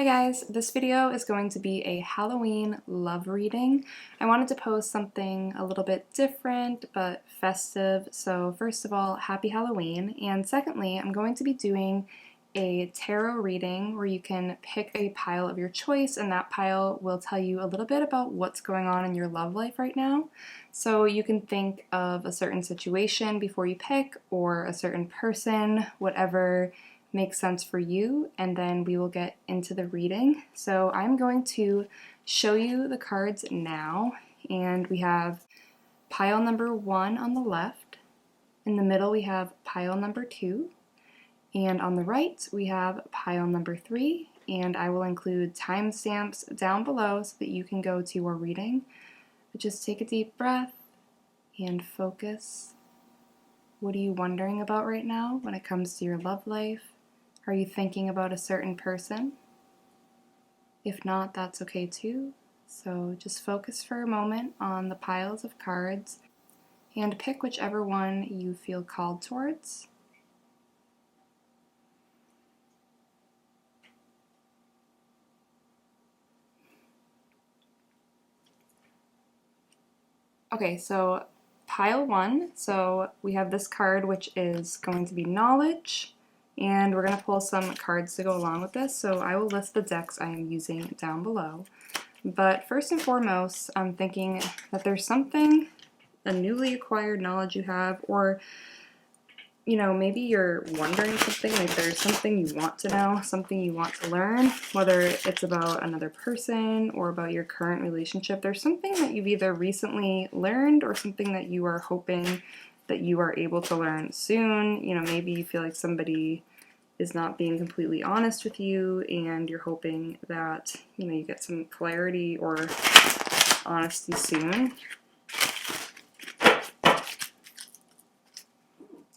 Hi guys, this video is going to be a Halloween love reading. I wanted to post something a little bit different but festive, so first of all, happy Halloween, and secondly, I'm going to be doing a tarot reading where you can pick a pile of your choice, and that pile will tell you a little bit about what's going on in your love life right now. So you can think of a certain situation before you pick, or a certain person, whatever makes sense for you, and then we will get into the reading. So I'm going to show you the cards now, and we have pile number 1 on the left. In the middle we have pile number 2, and on the right we have pile number 3, and I will include timestamps down below so that you can go to your reading. But just take a deep breath and focus. What are you wondering about right now when it comes to your love life? Are you thinking about a certain person? If not, that's okay too. So just focus for a moment on the piles of cards and pick whichever one you feel called towards. Okay, so pile 1, so we have this card which is going to be knowledge, and we're going to pull some cards to go along with this, so I will list the decks I am using down below. But first and foremost, I'm thinking that there's something, a newly acquired knowledge you have, or you know, maybe you're wondering something, like there's something you want to know, something you want to learn, whether it's about another person or about your current relationship. There's something that you've either recently learned or something that you are hoping that you are able to learn soon. You know, maybe you feel like somebody is not being completely honest with you and you're hoping that, you know, you get some clarity or honesty soon.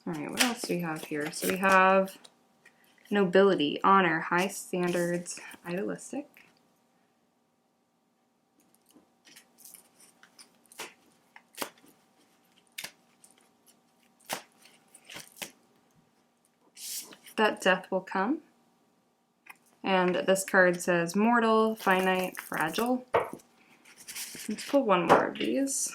Alright, what else do we have here? So we have nobility, honor, high standards, idealistic. That death will come. And this card says mortal, finite, fragile. Let's pull one more of these.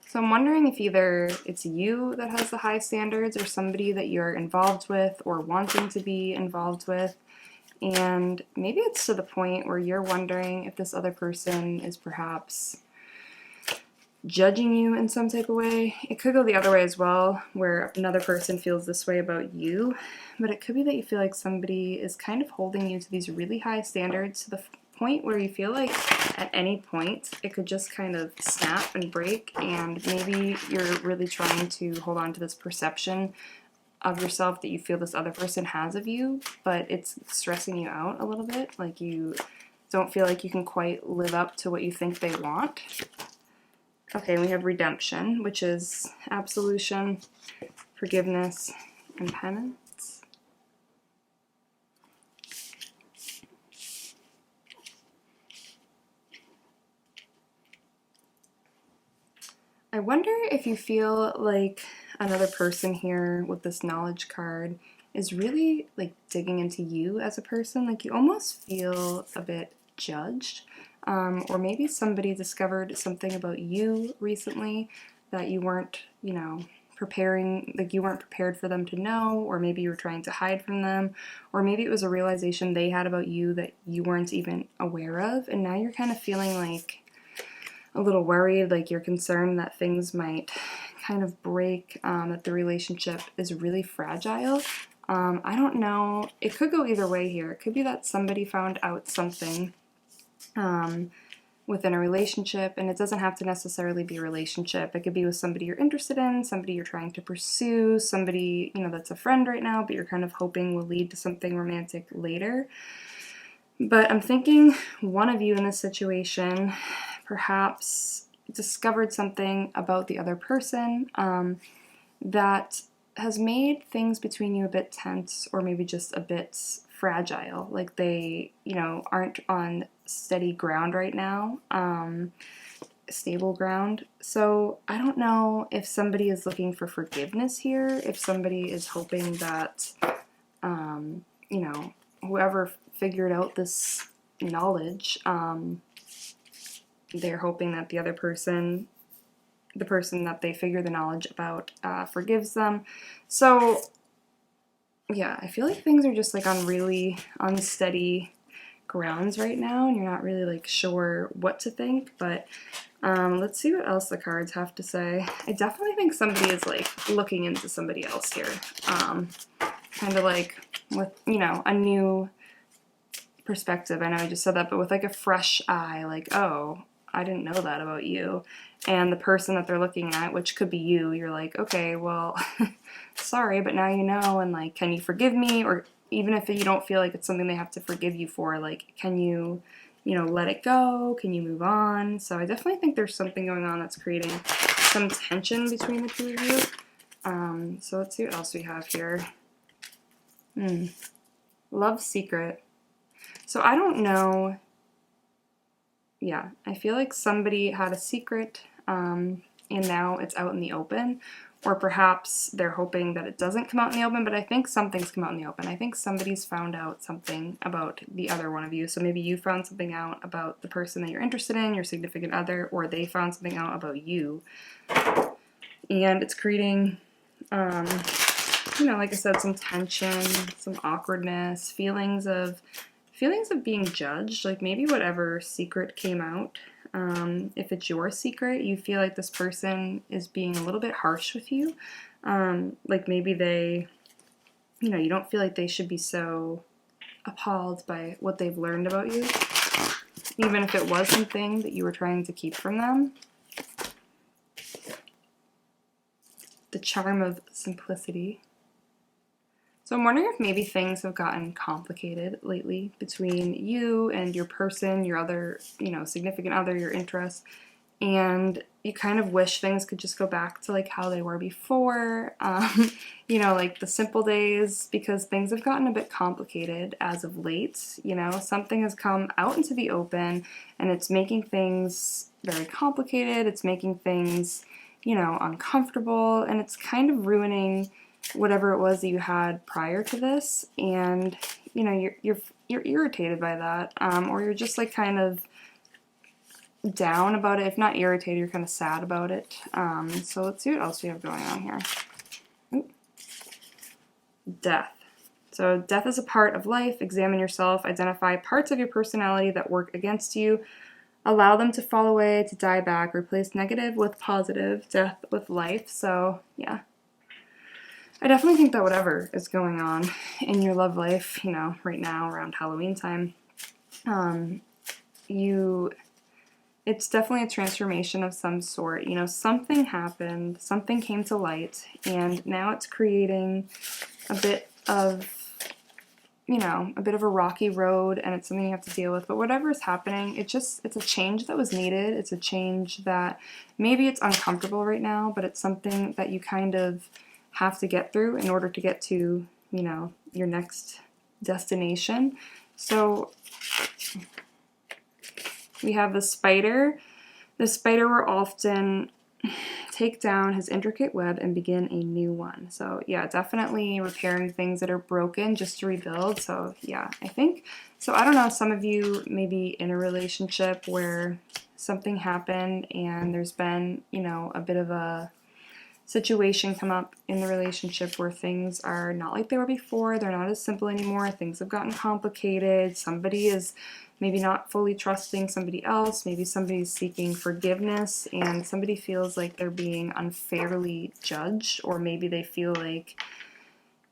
So I'm wondering if either it's you that has the high standards or somebody that you're involved with or wanting to be involved with. And maybe it's to the point where you're wondering if this other person is perhaps judging you in some type of way. It could go the other way as well, where another person feels this way about you. But it could be that you feel like somebody is kind of holding you to these really high standards to the point where you feel like at any point it could just kind of snap and break, and maybe you're really trying to hold on to this perception of yourself that you feel this other person has of you, but it's stressing you out a little bit, like you don't feel like you can quite live up to what you think they want. Okay, we have redemption, which is absolution, forgiveness, and penance. I wonder if you feel like another person here with this knowledge card is really like digging into you as a person. Like you almost feel a bit judged, or maybe somebody discovered something about you recently that you weren't, you know, you weren't prepared for them to know, or maybe you were trying to hide from them, or maybe it was a realization they had about you that you weren't even aware of, and now you're kind of feeling like a little worried, like you're concerned that things might kind of break, that the relationship is really fragile. I don't know. It could go either way here. It could be that somebody found out something within a relationship, and it doesn't have to necessarily be a relationship. It could be with somebody you're interested in, somebody you're trying to pursue, somebody, you know, that's a friend right now, but you're kind of hoping will lead to something romantic later. But I'm thinking one of you in this situation perhaps discovered something about the other person that has made things between you a bit tense, or maybe just a bit fragile, like they, you know, aren't on steady ground right now. stable ground. So I don't know if somebody is looking for forgiveness here, if somebody is hoping that, you know, whoever figured out this knowledge, they're hoping that the other person, the person that they figure the knowledge about, forgives them. So yeah, I feel like things are just like on really unsteady grounds right now, and you're not really like sure what to think, but let's see what else the cards have to say. I definitely think somebody is like looking into somebody else here, kind of like with, you know, a new perspective. I know I just said that, but with like a fresh eye, like, oh, I didn't know that about you. And the person that they're looking at, which could be you, you're like, okay, well, sorry, but now you know, and like, can you forgive me? Or even if you don't feel like it's something they have to forgive you for, like, can you, you know, let it go? Can you move on? So I definitely think there's something going on that's creating some tension between the two of you. So let's see what else we have here. Love secret. So I don't know. Yeah, I feel like somebody had a secret, and now it's out in the open. Or perhaps they're hoping that it doesn't come out in the open, but I think something's come out in the open. I think somebody's found out something about the other one of you. So maybe you found something out about the person that you're interested in, your significant other, or they found something out about you. And it's creating, you know, like I said, some tension, some awkwardness, feelings of being judged. Like maybe whatever secret came out, if it's your secret, you feel like this person is being a little bit harsh with you. Like maybe they, you know, you don't feel like they should be so appalled by what they've learned about you, even if it was something that you were trying to keep from them. The charm of simplicity. So I'm wondering if maybe things have gotten complicated lately between you and your person, your other, you know, significant other, your interests, and you kind of wish things could just go back to like how they were before, you know, like the simple days, because things have gotten a bit complicated as of late. You know, something has come out into the open and it's making things very complicated. It's making things, you know, uncomfortable, and it's kind of ruining whatever it was that you had prior to this, and you know you're irritated by that, or you're just like kind of down about it. If not irritated, you're kind of sad about it. So let's see what else we have going on here. Ooh. Death. So death is a part of life. Examine yourself. Identify parts of your personality that work against you. Allow them to fall away, to die back. Replace negative with positive. Death with life. So yeah. I definitely think that whatever is going on in your love life, you know, right now around Halloween time, it's definitely a transformation of some sort. You know, something happened, something came to light, and now it's creating a bit of, you know, a bit of a rocky road, and it's something you have to deal with. But whatever is happening, it's a change that was needed. It's a change that maybe it's uncomfortable right now, but it's something that you kind of have to get through in order to get to, you know, your next destination. So we have the spider. The spider will often take down his intricate web and begin a new one. So yeah, definitely repairing things that are broken just to rebuild. So yeah, I think, so I don't know, some of you may be in a relationship where something happened and there's been, you know, a bit of a situation come up in the relationship where things are not like they were before. They're not as simple anymore. Things have gotten complicated. Somebody is maybe not fully trusting somebody else. Maybe somebody's seeking forgiveness and somebody feels like they're being unfairly judged, or maybe they feel like,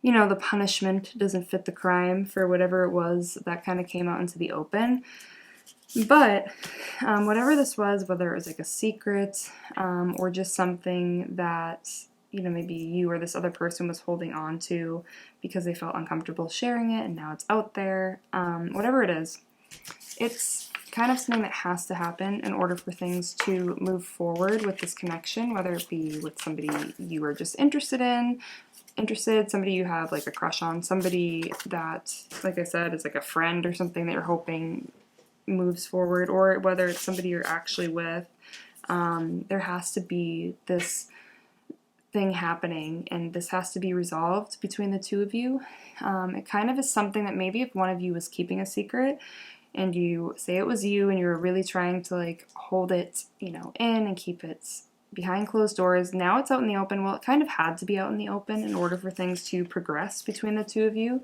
you know, the punishment doesn't fit the crime for whatever it was that kind of came out into the open. But whatever this was, whether it was like a secret or just something that, you know, maybe you or this other person was holding on to because they felt uncomfortable sharing it and now it's out there, whatever it is, it's kind of something that has to happen in order for things to move forward with this connection, whether it be with somebody you are just interested, somebody you have like a crush on, somebody that, like I said, is like a friend or something that you're hoping moves forward, or whether it's somebody you're actually with, There has to be this thing happening, and this has to be resolved between the two of you. It kind of is something that maybe if one of you was keeping a secret and you say it was you and you were really trying to like hold it, in and keep it behind closed doors, now it's out in the open. Well, it kind of had to be out in the open in order for things to progress between the two of you.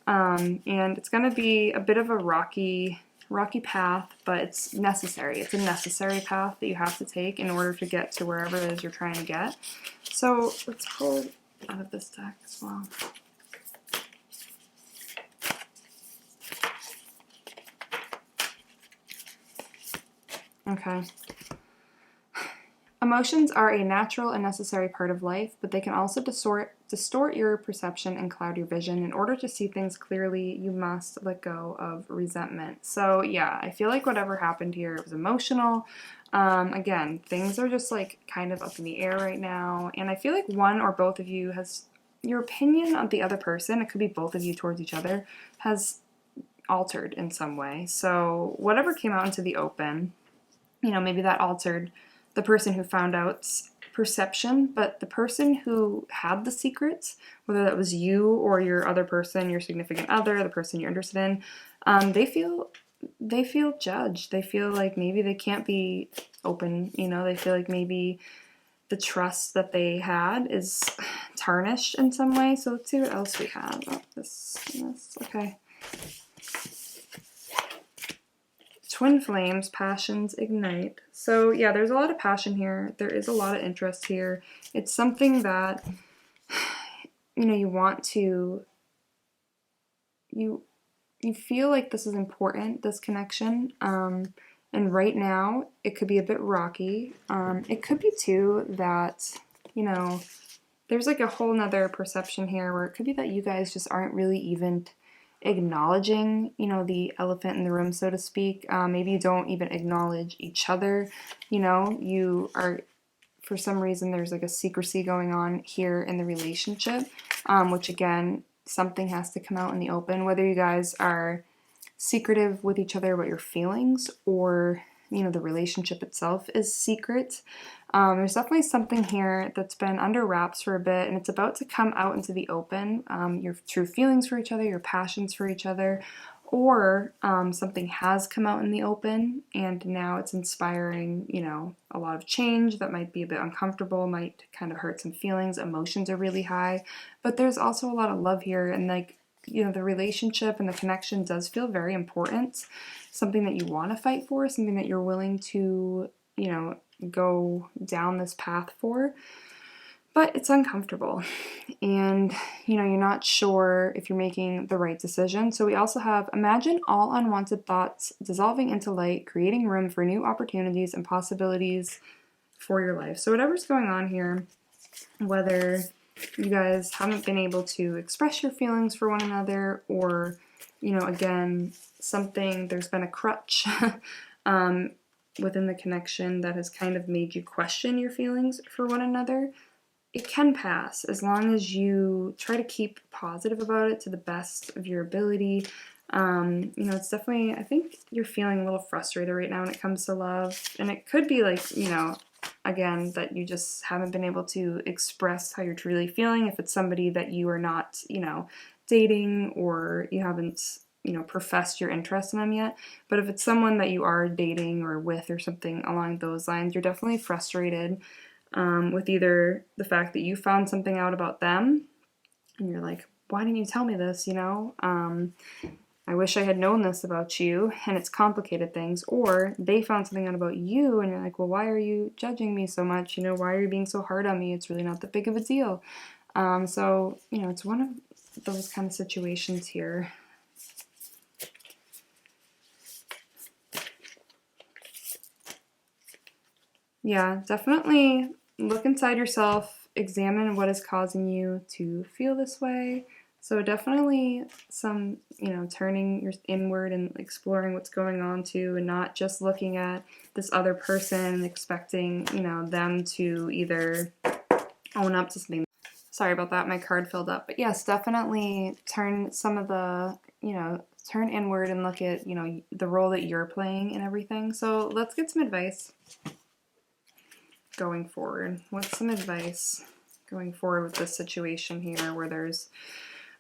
And it's going to be a bit of a rocky path, but it's necessary. It's a necessary path that you have to take in order to get to wherever it is you're trying to get. So let's pull out of this deck as well. Okay. Emotions are a natural and necessary part of life, but they can also distort your perception and cloud your vision. In order to see things clearly, you must let go of resentment. So yeah, I feel like whatever happened here, it was emotional. Again, things are just like kind of up in the air right now, and I feel like one or both of you has, your opinion of the other person, it could be both of you towards each other, has altered in some way. So whatever came out into the open, maybe that altered the person who found out's perception, but the person who had the secrets, whether that was you or your other person, your significant other, the person you're interested in, they feel judged. They feel like maybe they can't be open, they feel like maybe the trust that they had is tarnished in some way. So let's see what else we have. Oh, this, okay. Twin flames, passions ignite. So yeah, there's a lot of passion here. There is a lot of interest here. It's something that, you want to, you feel like this is important, this connection. And right now it could be a bit rocky. It could be too that, there's like a whole nother perception here where it could be that you guys just aren't really even acknowledging, the elephant in the room, so to speak. Maybe you don't even acknowledge each other. You are, for some reason, there's like a secrecy going on here in the relationship, which again, something has to come out in the open, whether you guys are secretive with each other about your feelings or, the relationship itself is secret. There's definitely something here that's been under wraps for a bit, and it's about to come out into the open. Your true feelings for each other, your passions for each other, or something has come out in the open, and now it's inspiring, a lot of change that might be a bit uncomfortable, might kind of hurt some feelings. Emotions are really high, but there's also a lot of love here, and the relationship and the connection does feel very important. Something that you want to fight for, something that you're willing to, go down this path for, but it's uncomfortable, and you're not sure if you're making the right decision. So we also have, imagine all unwanted thoughts dissolving into light, creating room for new opportunities and possibilities for your life. So whatever's going on here, whether you guys haven't been able to express your feelings for one another, or again, there's been a crutch within the connection that has kind of made you question your feelings for one another, it can pass as long as you try to keep positive about it to the best of your ability. It's definitely, I think you're feeling a little frustrated right now when it comes to love, and it could be like, again, that you just haven't been able to express how you're truly feeling. If it's somebody that you are not, dating, or you haven't, professed your interest in them yet. But if it's someone that you are dating or with or something along those lines, you're definitely frustrated with either the fact that you found something out about them and you're like, why didn't you tell me this, I wish I had known this about you, and it's complicated things. Or they found something out about you and you're like, well, why are you judging me so much? Why are you being so hard on me? It's really not that big of a deal. So, it's one of those kind of situations here. Yeah, definitely look inside yourself, examine what is causing you to feel this way. So definitely some, turning your inward and exploring what's going on too, and not just looking at this other person and expecting, them to either own up to something. Sorry about that, my card filled up. But yes, definitely turn some of the, turn inward and look at, the role that you're playing in everything. So let's get some advice. going forward? What's some advice going forward with this situation here where there's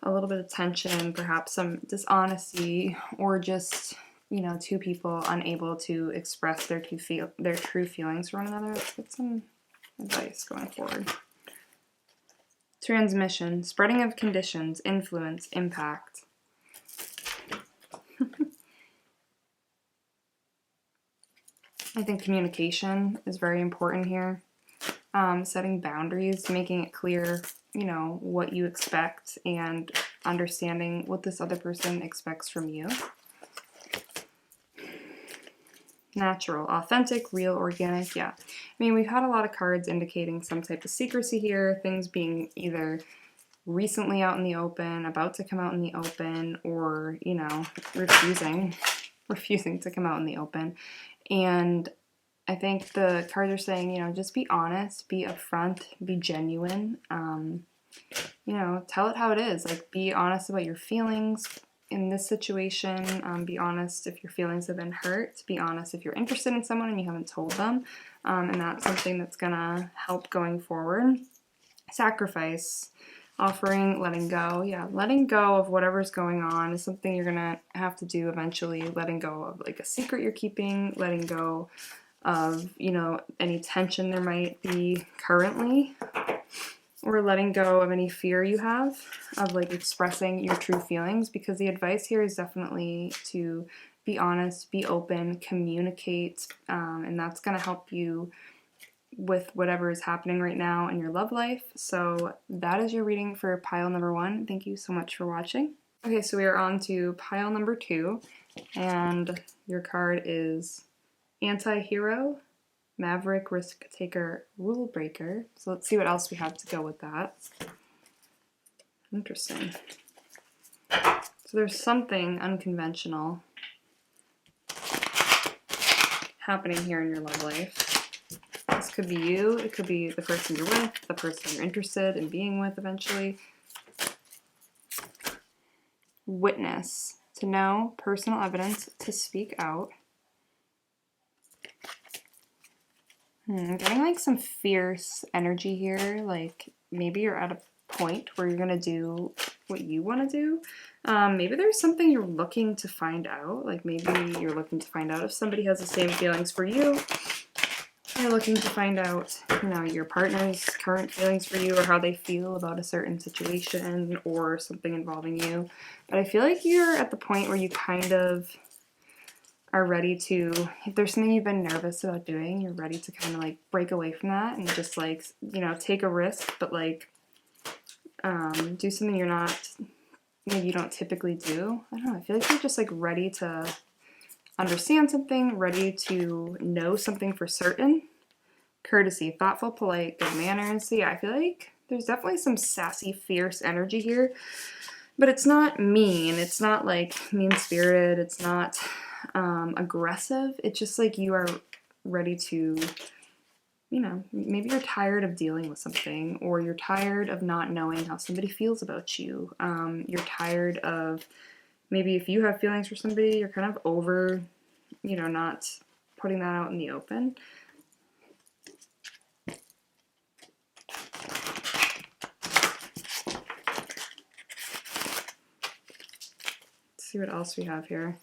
a little bit of tension, perhaps some dishonesty, or just, you know, two people unable to express their true feelings for one another? Let's get some advice going forward. Transmission, spreading of conditions, influence, impact. I think communication is very important here. Setting boundaries, making it clear, you know, what you expect and understanding what this other person expects from you. Natural, authentic, real, organic, yeah. I mean, we've had a lot of cards indicating some type of secrecy here, things being either recently out in the open, about to come out in the open, or, you know, refusing to come out in the open. And I think the cards are saying, you know, just be honest, be upfront, be genuine, you know, tell it how it is. Like, be honest about your feelings in this situation, be honest if your feelings have been hurt, be honest if you're interested in someone and you haven't told them, and that's something that's gonna help going forward. Sacrifice, offering, letting go. Yeah, letting go of whatever's going on is something you're gonna have to do eventually. Letting go of like a secret you're keeping, letting go of, you know, any tension there might be currently, or letting go of any fear you have of like expressing your true feelings, because the advice here is definitely to be honest, be open, communicate, and that's going to help you with whatever is happening right now in your love life. So that is your reading for pile number 1. Thank you so much for watching. Okay, so we are on to pile number 2, and your card is Anti-Hero, Maverick, Risk Taker, Rule Breaker. So let's see what else we have to go with that. Interesting. So there's something unconventional happening here in your love life. This could be you, it could be the person you're with, the person you're interested in being with eventually. Witness, to know, personal evidence, to speak out. I'm getting like some fierce energy here, like maybe you're at a point where you're gonna do what you want to do. Maybe there's something you're looking to find out, like maybe you're looking to find out if somebody has the same feelings for you. You're looking to find out, you know, your partner's current feelings for you or how they feel about a certain situation or something involving you. But I feel like you're at the point where you kind of are ready to, if there's something you've been nervous about doing, you're ready to kind of like break away from that and just like, you know, take a risk, but like do something you're not, maybe you don't typically do. I don't know, I feel like you're just like ready to understand something, ready to know something for certain. Courtesy, thoughtful, polite, good manners. So yeah, I feel like there's definitely some sassy, fierce energy here, but it's not mean. It's not like mean-spirited. It's not aggressive. It's just like you are ready to, you know, maybe you're tired of dealing with something, or you're tired of not knowing how somebody feels about you. You're tired of, maybe if you have feelings for somebody, you're kind of over, you know, not putting that out in the open. Let's see what else we have here.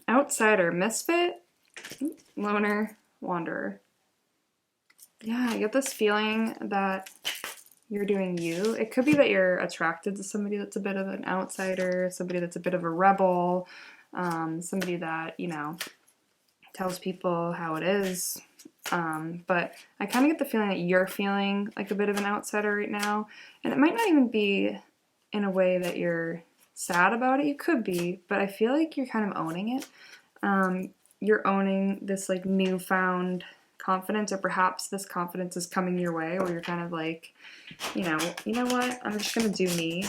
Outsider, misfit, loner, wanderer. Yeah, I get this feeling that you're doing you. It could be that you're attracted to somebody that's a bit of an outsider, somebody that's a bit of a rebel, somebody that, you know, tells people how it is. But I kind of get the feeling that you're feeling like a bit of an outsider right now. And it might not even be in a way that you're sad about it. You could be, but I feel like you're kind of owning it. You're owning this like newfound confidence, or perhaps this confidence is coming your way, or you're kind of like, you know what, I'm just gonna do me.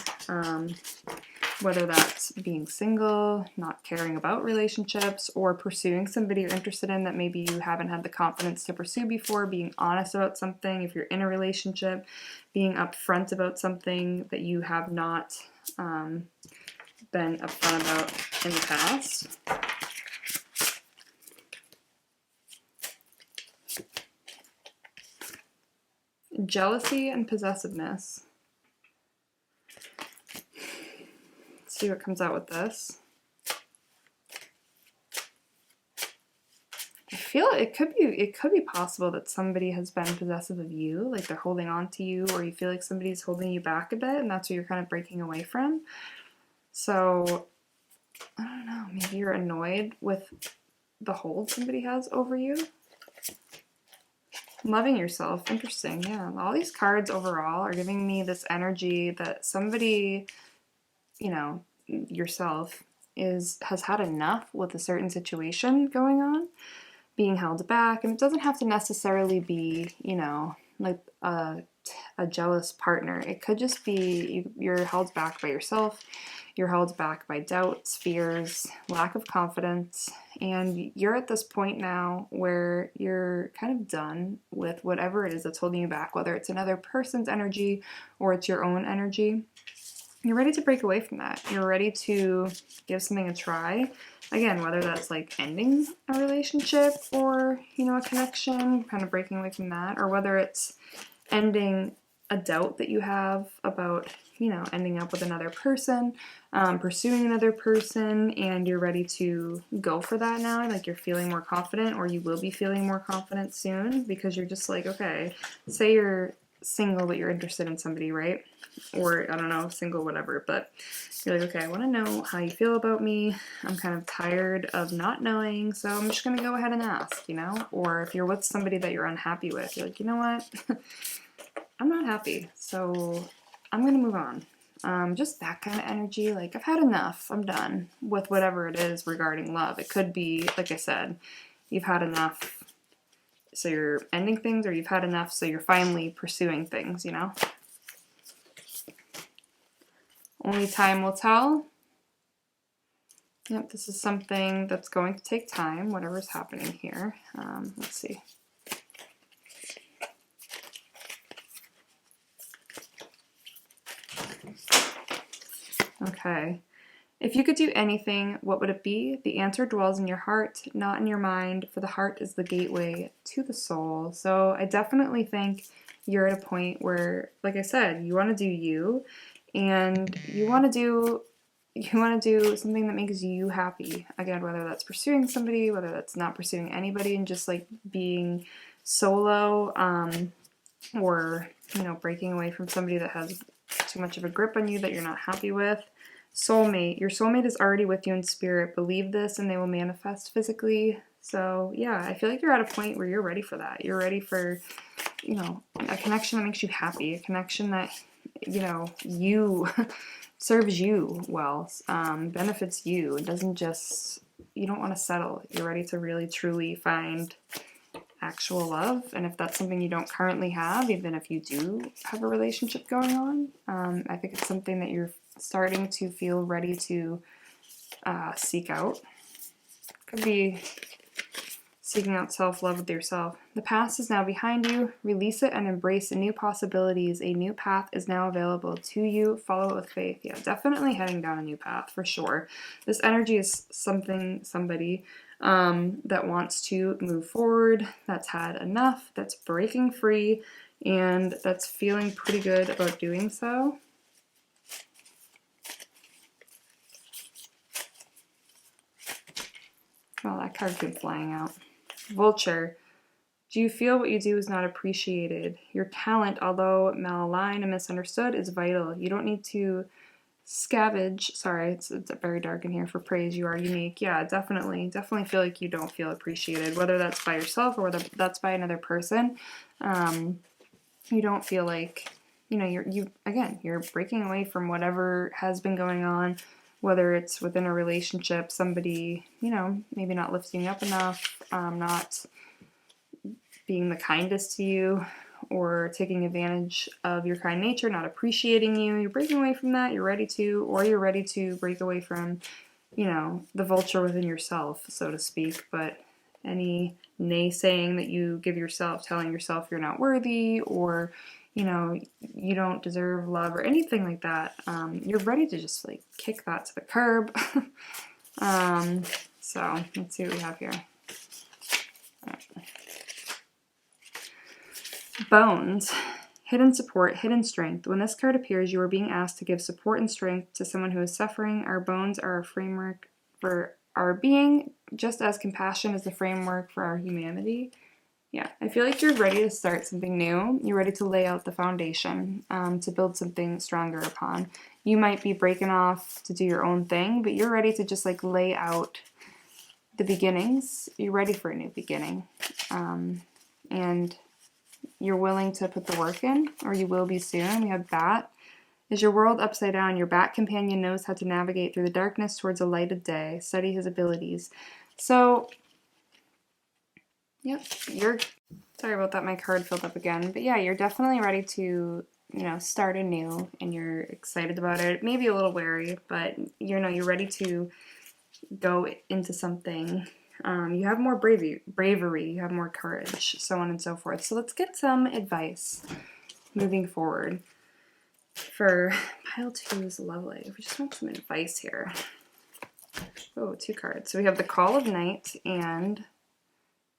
Whether that's being single, not caring about relationships, or pursuing somebody you're interested in that maybe you haven't had the confidence to pursue before, being honest about something. If you're in a relationship, being upfront about something that you have not been upfront about in the past. Jealousy and possessiveness. Let's see what comes out with this. I feel it could be possible that somebody has been possessive of you, like they're holding on to you, or you feel like somebody's holding you back a bit, and that's what you're kind of breaking away from. So, I don't know, maybe you're annoyed with the hold somebody has over you. Loving yourself, interesting, yeah. All these cards overall are giving me this energy that somebody, you know, yourself, has had enough with a certain situation going on, being held back, and it doesn't have to necessarily be, you know, like a jealous partner. It could just be you're held back by yourself, you're held back by doubts, fears, lack of confidence, and you're at this point now where you're kind of done with whatever it is that's holding you back, whether it's another person's energy or it's your own energy. You're ready to break away from that. You're ready to give something a try. Again, whether that's like ending a relationship or, you know, a connection, kind of breaking away from that, or whether it's ending a doubt that you have about, you know, ending up with another person, pursuing another person, and you're ready to go for that now. Like you're feeling more confident, or you will be feeling more confident soon, because you're just like, okay, say you're single but you're interested in somebody, right? Or I don't know, single, whatever, but you're like, okay, I want to know how you feel about me. I'm kind of tired of not knowing, so I'm just going to go ahead and ask, you know? Or if you're with somebody that you're unhappy with, you're like, you know what? I'm not happy, so I'm going to move on. Just that kind of energy, like I've had enough, I'm done with whatever it is regarding love. It could be, like I said, you've had enough, so you're ending things, or you've had enough, so you're finally pursuing things, you know? Only time will tell. Yep, this is something that's going to take time, whatever's happening here. Let's see. Okay. If you could do anything, what would it be? The answer dwells in your heart, not in your mind, for the heart is the gateway to the soul. So I definitely think you're at a point where, like I said, you want to do you, and you want to do something that makes you happy. Again, whether that's pursuing somebody, whether that's not pursuing anybody, and just like being solo, or, you know, breaking away from somebody that has too much of a grip on you that you're not happy with. Soulmate. Your soulmate is already with you in spirit. Believe this and they will manifest physically. So yeah, I feel like you're at a point where you're ready for that. You're ready for, you know, a connection that makes you happy, a connection that, you know, you serves you well, benefits you. It doesn't just, you don't want to settle. You're ready to really truly find actual love, and if that's something you don't currently have, even if you do have a relationship going on, I think it's something that you're starting to feel ready to seek out. Could be seeking out self-love with yourself. The past is now behind you. Release it and embrace new possibilities. A new path is now available to you. Follow it with faith. Yeah, definitely heading down a new path for sure. This energy is somebody that wants to move forward, that's had enough, that's breaking free, and that's feeling pretty good about doing so. Well, that card keeps flying out. Vulture. Do you feel what you do is not appreciated? Your talent, although malaligned and misunderstood, is vital. You don't need to scavenge. Sorry, it's very dark in here for praise. You are unique. Yeah, definitely feel like you don't feel appreciated, whether that's by yourself or whether that's by another person. You don't feel like, you know, you're breaking away from whatever has been going on, whether it's within a relationship, somebody, you know, maybe not lifting you up enough, not being the kindest to you, or taking advantage of your kind nature, not appreciating you. You're breaking away from that. You're ready to break away from, you know, the vulture within yourself, so to speak. But any naysaying that you give yourself, telling yourself you're not worthy, or, you know, you don't deserve love or anything like that, you're ready to just like kick that to the curb. So let's see what we have here. All right. Bones. Hidden support, hidden strength. When this card appears, you are being asked to give support and strength to someone who is suffering. Our bones are a framework for our being, just as compassion is the framework for our humanity. Yeah, I feel like you're ready to start something new. You're ready to lay out the foundation, to build something stronger upon. You might be breaking off to do your own thing, but you're ready to just like lay out the beginnings. You're ready for a new beginning. And you're willing to put the work in, or you will be soon. We have Bat. Is your world upside down? Your Bat companion knows how to navigate through the darkness towards a light of day. Study his abilities. So, yep, sorry about that, my card filled up again. But yeah, you're definitely ready to, start anew, and you're excited about it. Maybe a little wary, but you're ready to go into something. You have more bravery, you have more courage, so on and so forth. So let's get some advice moving forward. For pile 2 is lovely. We just want some advice here. Oh, 2 cards. So we have the Call of Night and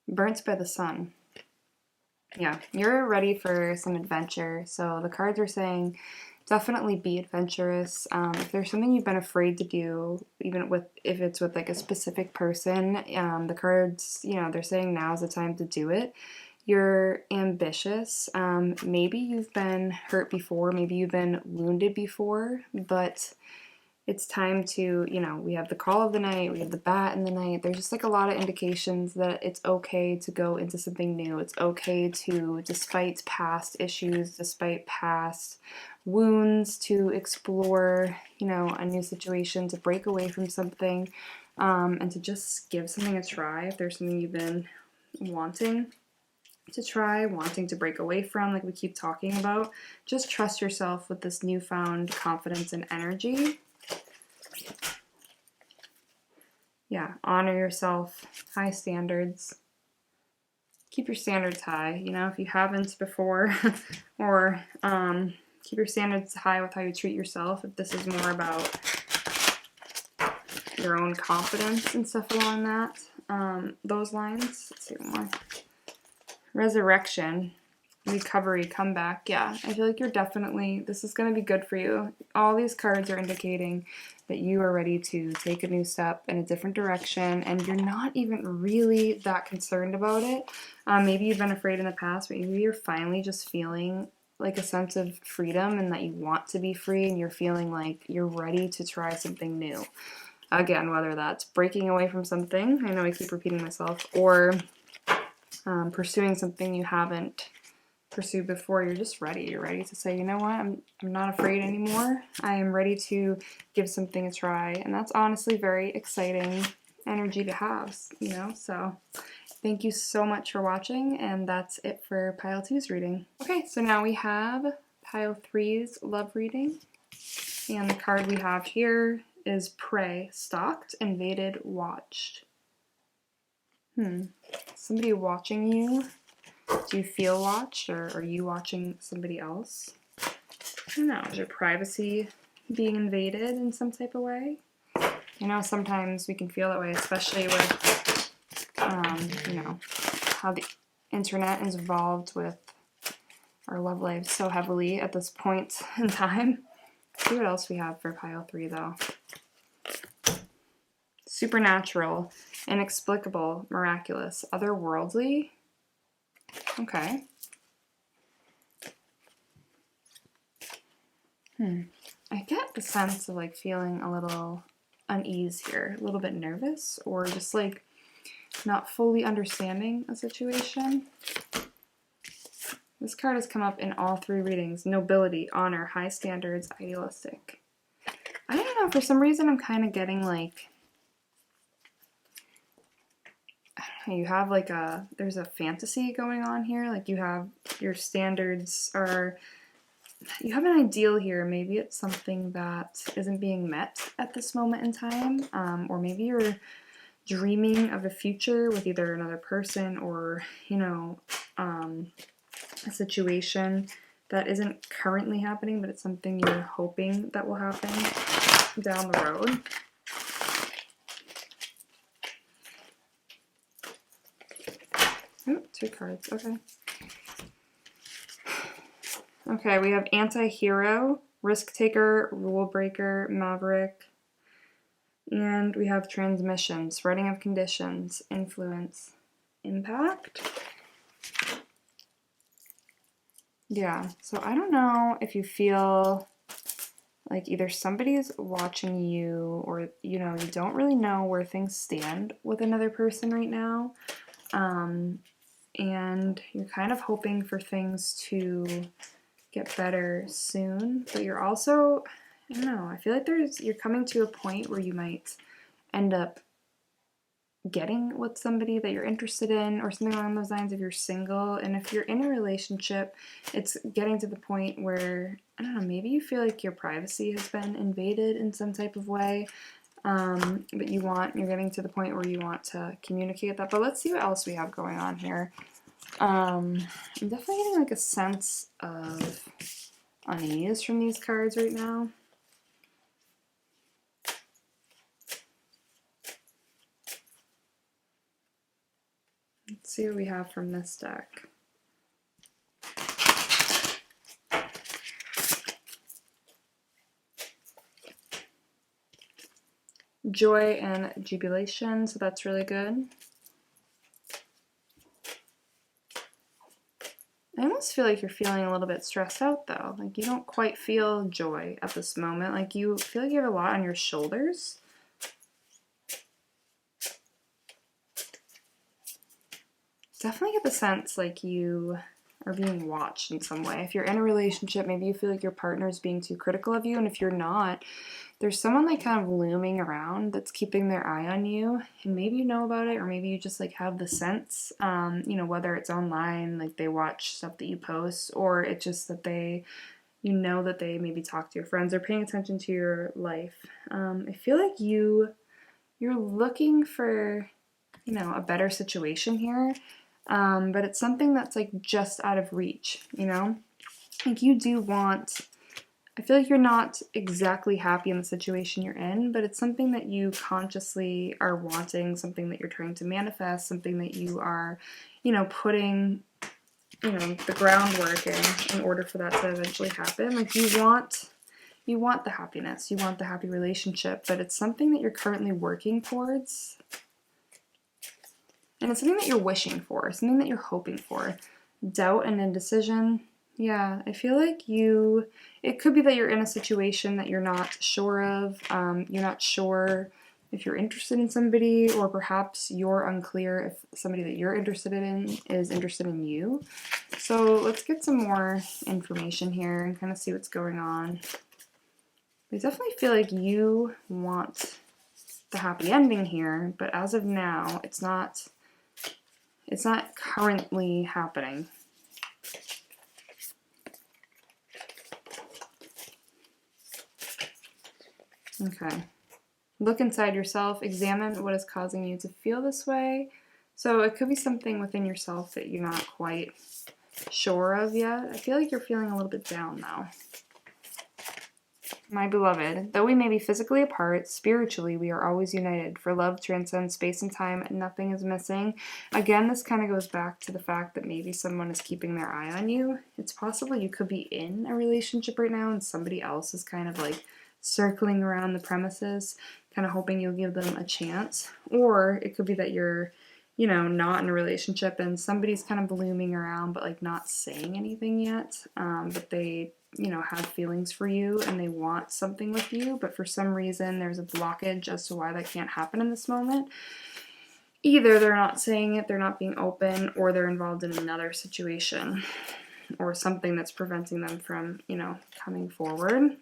Burnt by the Sun. Yeah, you're ready for some adventure. So the cards are saying definitely be adventurous. If there's something you've been afraid to do, even if it's with like a specific person, the cards, they're saying now's the time to do it. You're ambitious. Maybe you've been hurt before, maybe you've been wounded before, but it's time to, we have the Call of the Night, we have the Bat in the Night. There's just like a lot of indications that it's okay to go into something new. It's okay to, despite past issues, despite past wounds, to explore, a new situation, to break away from something, and to just give something a try. If there's something you've been wanting to try, wanting to break away from, like we keep talking about, just trust yourself with this newfound confidence and energy. Yeah, honor yourself, high standards. Keep your standards high, if you haven't before, or keep your standards high with how you treat yourself. If this is more about your own confidence and stuff along those lines. Let's see one more. Resurrection, recovery, comeback. Yeah, I feel like this is going to be good for you. All these cards are indicating that you are ready to take a new step in a different direction, and you're not even really that concerned about it. Maybe you've been afraid in the past, but maybe you're finally just feeling like a sense of freedom and that you want to be free, and you're feeling like you're ready to try something new. Again, whether that's breaking away from something, I know I keep repeating myself, or pursuing something you haven't pursued before. You're just ready. You're ready to say, you know what, I'm not afraid anymore. I am ready to give something a try. And that's honestly very exciting energy to have, so thank you so much for watching, and that's it for pile 2's reading. Okay, so now we have pile 3's love reading, and the card we have here is Prey, Stalked, Invaded, Watched. Somebody watching you? Do you feel watched, or are you watching somebody else? I don't know. Is your privacy being invaded in some type of way? Sometimes we can feel that way, especially with, how the internet is involved with our love lives so heavily at this point in time. Let's see what else we have for pile 3, though. Supernatural, inexplicable, miraculous, otherworldly. Okay. I get the sense of like feeling a little unease here, a little bit nervous, or just like not fully understanding a situation. This card has come up in all 3 readings. Nobility, honor, high standards, idealistic. I don't know, for some reason I'm kind of getting like, you have like there's a fantasy going on here, like you have your standards are, you have an ideal here. Maybe it's something that isn't being met at this moment in time, or maybe you're dreaming of a future with either another person or, a situation that isn't currently happening, but it's something you're hoping that will happen down the road. Ooh, 2 cards, okay. Okay, we have anti-hero, risk taker, rule breaker, maverick, and we have transmission, spreading of conditions, influence, impact. Yeah, so I don't know if you feel like either somebody's watching you or, you know, you don't really know where things stand with another person right now. And you're kind of hoping for things to get better soon, but you're also, I don't know, I feel like you're coming to a point where you might end up getting with somebody that you're interested in or something along those lines if you're single. And if you're in a relationship, it's getting to the point where, I don't know, maybe you feel like your privacy has been invaded in some type of way. But you're getting to the point where you want to communicate that. But let's see what else we have going on here. I'm definitely getting like a sense of unease from these cards right now. Let's see what we have from this deck. Joy and jubilation, so that's really good. I almost feel like you're feeling a little bit stressed out though. Like you don't quite feel joy at this moment. Like you feel like you have a lot on your shoulders. Definitely get the sense like you are being watched in some way. If you're in a relationship, maybe you feel like your partner is being too critical of you, and if you're not, there's someone like kind of looming around that's keeping their eye on you, and maybe you know about it, or maybe you just like have the sense, you know, whether it's online, like they watch stuff that you post, or it's just that you know that they maybe talk to your friends or paying attention to your life. I feel like you're looking for, you know, a better situation here. But it's something that's like just out of reach, you know? Like you do want, I feel like you're not exactly happy in the situation you're in, but it's something that you consciously are wanting, something that you're trying to manifest, something that you are, you know, putting, you know, the groundwork in order for that to eventually happen. Like you want the happiness, you want the happy relationship, but it's something that you're currently working towards. And it's something that you're wishing for, something that you're hoping for. Doubt and indecision. Yeah, I feel like it could be that you're in a situation that you're not sure of. You're not sure if you're interested in somebody, or perhaps you're unclear if somebody that you're interested in is interested in you. So let's get some more information here and kind of see what's going on. I definitely feel like you want the happy ending here, but as of now, it's not currently happening. Okay. Look inside yourself. Examine what is causing you to feel this way. So it could be something within yourself that you're not quite sure of yet. I feel like you're feeling a little bit down now. My beloved, though we may be physically apart, spiritually we are always united. For love transcends space and time, and nothing is missing. Again, this kind of goes back to the fact that maybe someone is keeping their eye on you. It's possible you could be in a relationship right now and somebody else is kind of like circling around the premises, kind of hoping you'll give them a chance. Or it could be that you're, you know, not in a relationship and somebody's kind of blooming around but like not saying anything yet, but they, you know, have feelings for you and they want something with you, but for some reason there's a blockage as to why that can't happen in this moment. Either they're not saying it, they're not being open, or they're involved in another situation or something that's preventing them from, you know, coming forward.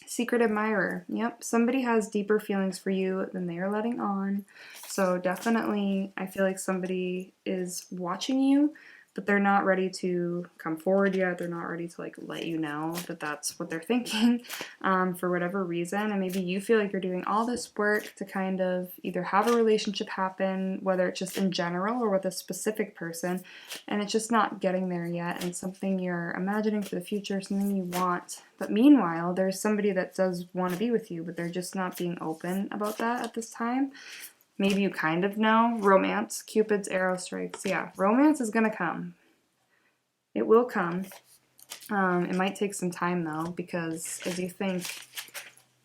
Secret admirer. Yep, somebody has deeper feelings for you than they are letting on. So definitely, I feel like somebody is watching you, but they're not ready to come forward yet. They're not ready to like let you know that that's what they're thinking for whatever reason. And maybe you feel like you're doing all this work to kind of either have a relationship happen, whether it's just in general or with a specific person, and it's just not getting there yet. And something you're imagining for the future, something you want. But meanwhile, there's somebody that does want to be with you, but they're just not being open about that at this time. Maybe you kind of know. Romance, Cupid's arrow strikes. Yeah, romance is going to come. It will come. It might take some time though, because as you think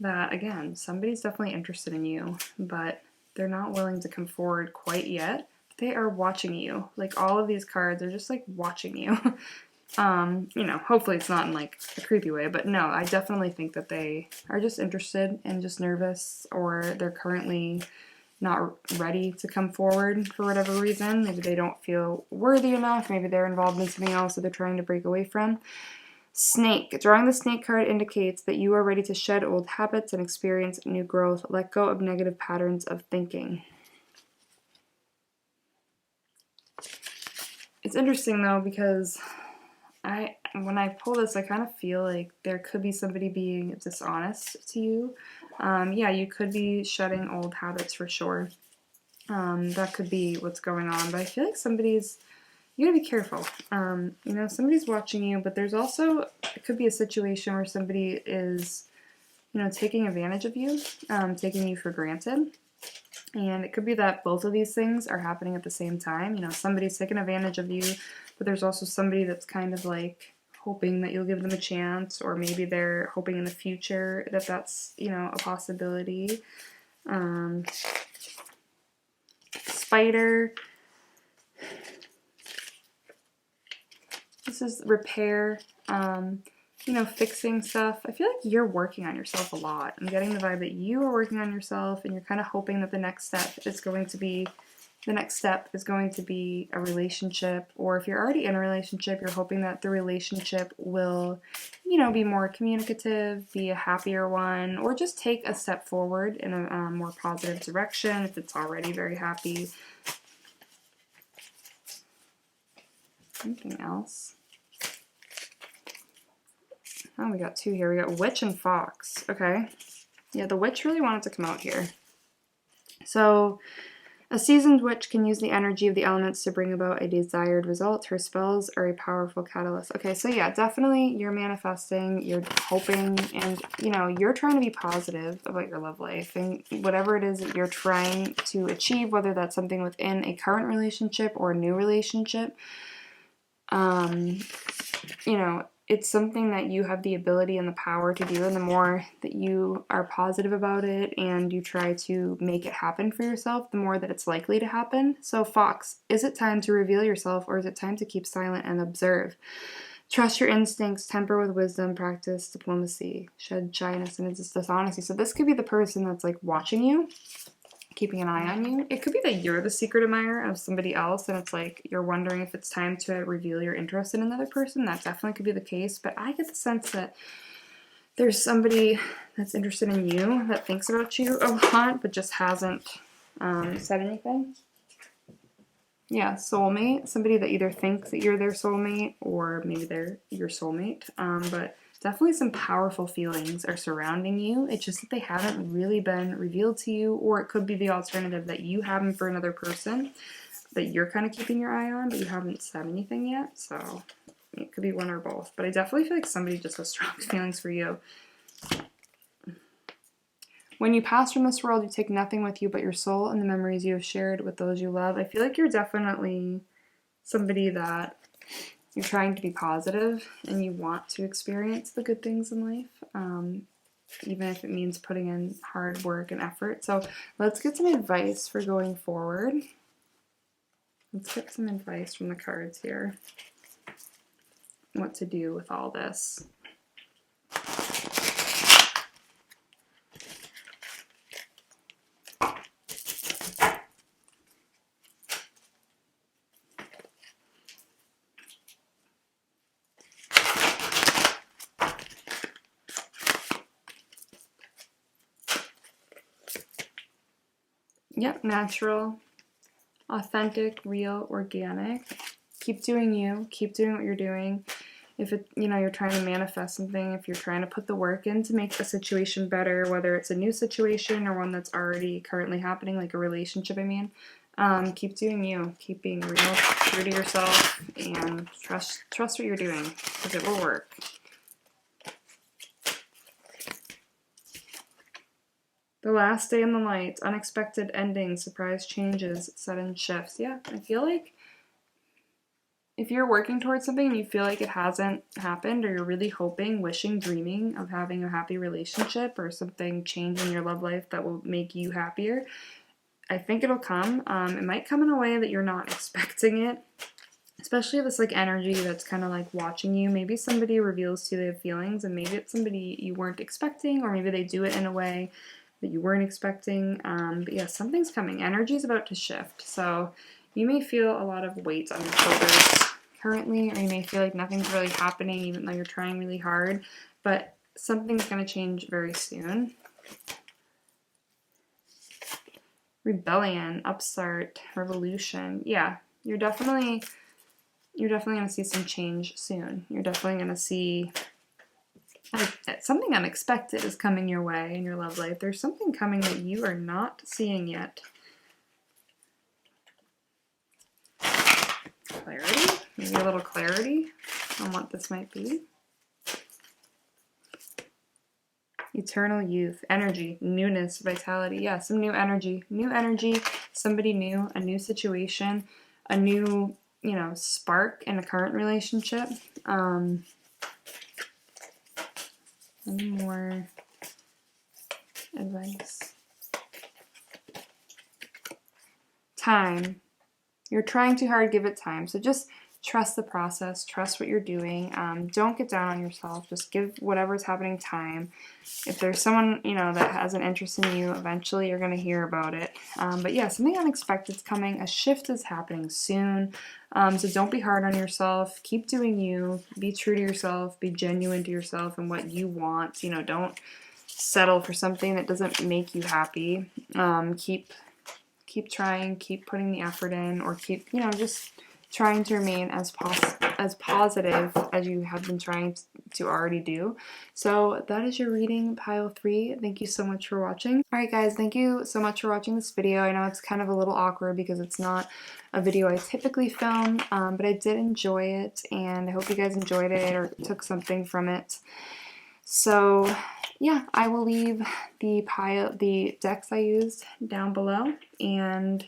that, again, somebody's definitely interested in you, but they're not willing to come forward quite yet. They are watching you. Like, all of these cards are just like watching you. You know, hopefully it's not in like a creepy way, but no, I definitely think that they are just interested and just nervous, or they're currently not ready to come forward for whatever reason. Maybe they don't feel worthy enough. Maybe they're involved in something else that they're trying to break away from. Snake. Drawing the snake card indicates that you are ready to shed old habits and experience new growth. Let go of negative patterns of thinking. It's interesting though, because when I pull this, I kind of feel like there could be somebody being dishonest to you. Yeah, you could be shedding old habits for sure. That could be what's going on, but I feel like you gotta be careful. You know, somebody's watching you, but there's also, it could be a situation where somebody is, you know, taking advantage of you, taking you for granted. And it could be that both of these things are happening at the same time. You know, somebody's taking advantage of you, but there's also somebody that's kind of like hoping that you'll give them a chance, or maybe they're hoping in the future that that's, you know, a possibility. Spider. This is repair, you know, fixing stuff. I feel like you're working on yourself a lot. I'm getting the vibe that you are working on yourself, and you're kind of hoping that the next step is going to be a relationship, or if you're already in a relationship, you're hoping that the relationship will, you know, be more communicative, be a happier one, or just take a step forward in a more positive direction if it's already very happy. Anything else? Oh, we got two here. We got Witch and Fox. Okay. Yeah, the Witch really wanted to come out here. So, a seasoned witch can use the energy of the elements to bring about a desired result. Her spells are a powerful catalyst. Okay, so yeah, definitely you're manifesting, you're hoping, and, you know, you're trying to be positive about your love life. And whatever it is that you're trying to achieve, whether that's something within a current relationship or a new relationship, you know, it's something that you have the ability and the power to do, and the more that you are positive about it and you try to make it happen for yourself, the more that it's likely to happen. So Fox, is it time to reveal yourself, or is it time to keep silent and observe? Trust your instincts, temper with wisdom, practice diplomacy, shed shyness and dishonesty. So this could be the person that's like watching you, keeping an eye on you. It could be that you're the secret admirer of somebody else, and it's like you're wondering if it's time to reveal your interest in another person. That definitely could be the case, but I get the sense that there's somebody that's interested in you, that thinks about you a lot, but just hasn't said anything. Yeah, soulmate. Somebody that either thinks that you're their soulmate, or maybe they're your soulmate, but definitely some powerful feelings are surrounding you. It's just that they haven't really been revealed to you, or it could be the alternative that you have them for another person that you're kind of keeping your eye on, but you haven't said anything yet. So it could be one or both. But I definitely feel like somebody just has strong feelings for you. When you pass from this world, you take nothing with you but your soul and the memories you have shared with those you love. I feel like you're definitely somebody that you're trying to be positive, and you want to experience the good things in life, even if it means putting in hard work and effort. So let's get some advice for going forward. Let's get some advice from the cards here. What to do with all this. Yep, natural, authentic, real, organic. Keep doing you. Keep doing what you're doing. If it, you know, you're trying to manifest something, if you're trying to put the work in to make a situation better, whether it's a new situation or one that's already currently happening, like a relationship, I mean, keep doing you. Keep being real, true to yourself, and trust what you're doing, because it will work. The last day in the light, unexpected endings, surprise changes, sudden shifts. Yeah, I feel like if you're working towards something and you feel like it hasn't happened, or you're really hoping, wishing, dreaming of having a happy relationship or something change in your love life that will make you happier, I think it'll come. It might come in a way that you're not expecting it, especially this like energy that's kind of like watching you. Maybe somebody reveals to you they have feelings, and maybe it's somebody you weren't expecting, or maybe they do it in a way that you weren't expecting. But yeah, something's coming. Energy is about to shift. So you may feel a lot of weight on your shoulders currently, or you may feel like nothing's really happening even though you're trying really hard, but something's going to change very soon. Rebellion, upstart, revolution. Yeah, you're definitely going to see some change soon. You're definitely going to see something unexpected is coming your way in your love life. There's something coming that you are not seeing yet. Clarity? Maybe a little clarity on what this might be. Eternal youth, energy, newness, vitality. Yeah, some new energy. New energy, somebody new, a new situation, a new, spark in a current relationship. Any more advice? Time. You're trying too hard, give it time. So just trust the process, trust what you're doing. Don't get down on yourself. Just give whatever's happening time. If there's someone, that has an interest in you, eventually you're going to hear about it. But yeah, something unexpected's coming. A shift is happening soon. So don't be hard on yourself. Keep doing you. Be true to yourself. Be genuine to yourself and what you want. Don't settle for something that doesn't make you happy. Keep trying, keep putting the effort in, or keep, just trying to remain as positive as you have been trying to already do. So that is your reading, pile 3. Thank you so much for watching. Alright guys, thank you so much for watching this video. I know it's kind of a little awkward because it's not a video I typically film, but I did enjoy it, and I hope you guys enjoyed it or took something from it. So yeah, I will leave the decks I used down below, and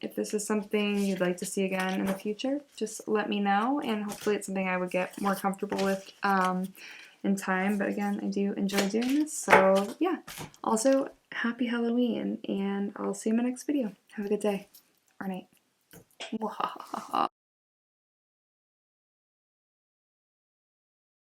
if this is something you'd like to see again in the future, just let me know, and hopefully it's something I would get more comfortable with in time. But again, I do enjoy doing this, so yeah. Also, happy Halloween, and I'll see you in my next video. Have a good day or night.